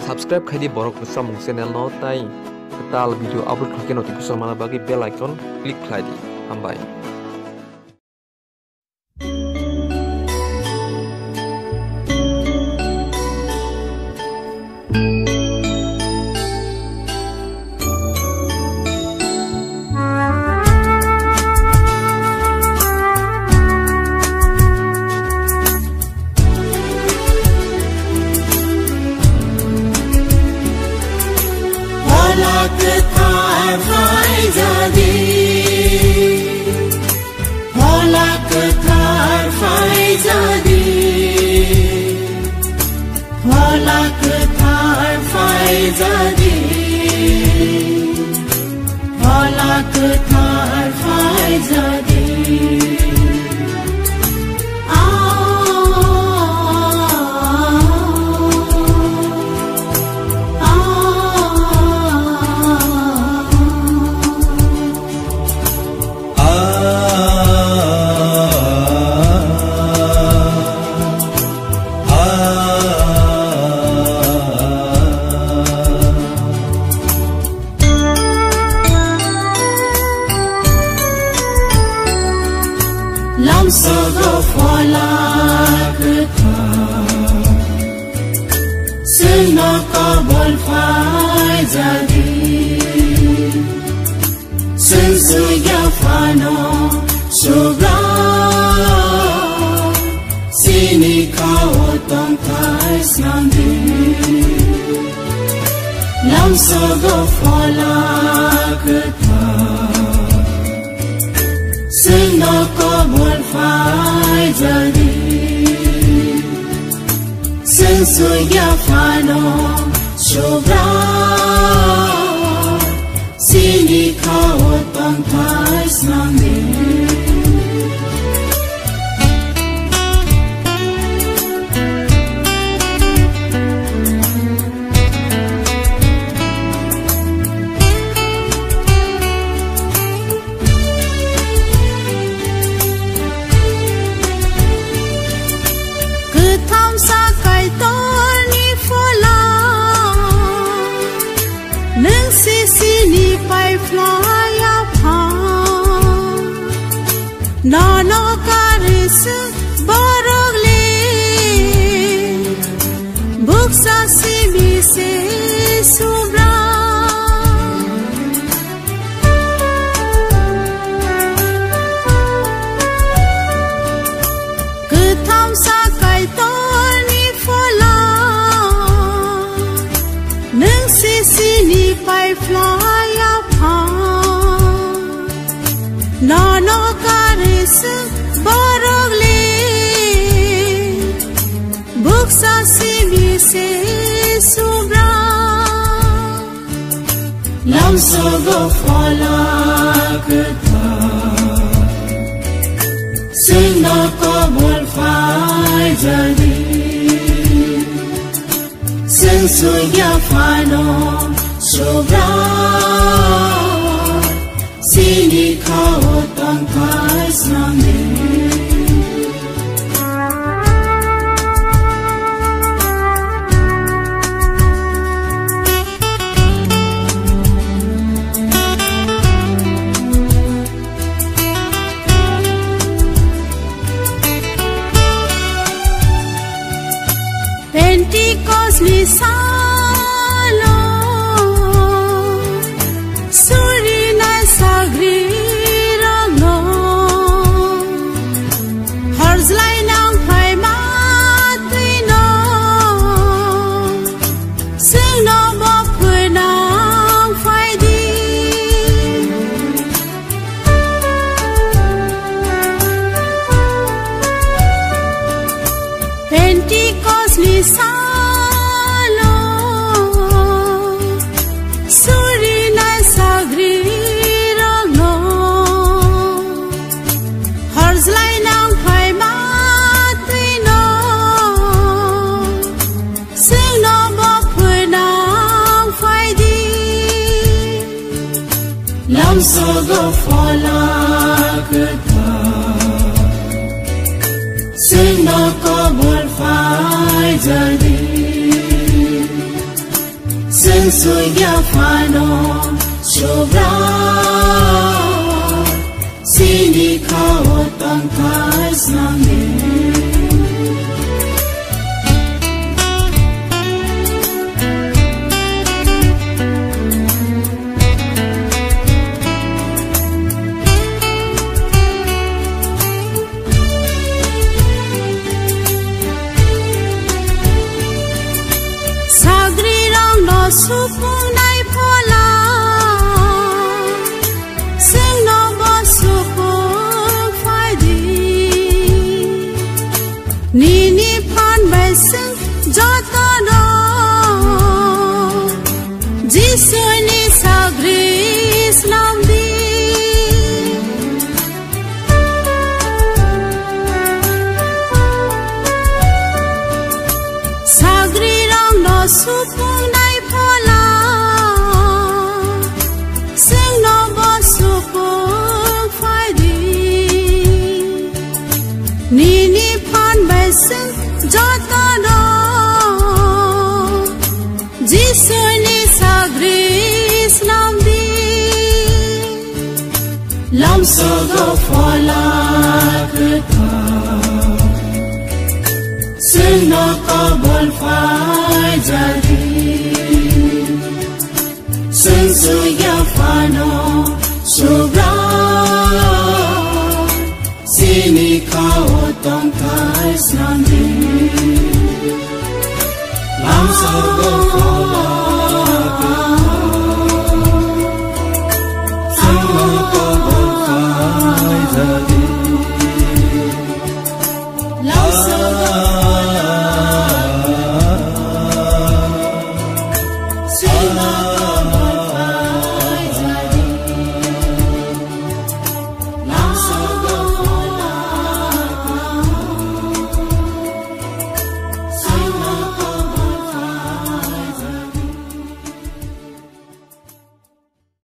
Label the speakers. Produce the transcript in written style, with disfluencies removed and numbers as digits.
Speaker 1: subscribe khai di borok samung channel no tai tal video upload khake notification mana bagi bell icon click khai di hambai.
Speaker 2: Sing no ko bol phai jadi Sensuya fano sobra sini kao tangkai snami Supung nai phola sing no bo supung phai di ni phan bai sing joto no jisu ni sagri islam di sagri rang no supung Nini phan bai sing jota no jisu ni sagri islam di lam so go phola kta sing no kabul phai jadi sing su ya fano sobra sini kao tangkai snami lam so go phola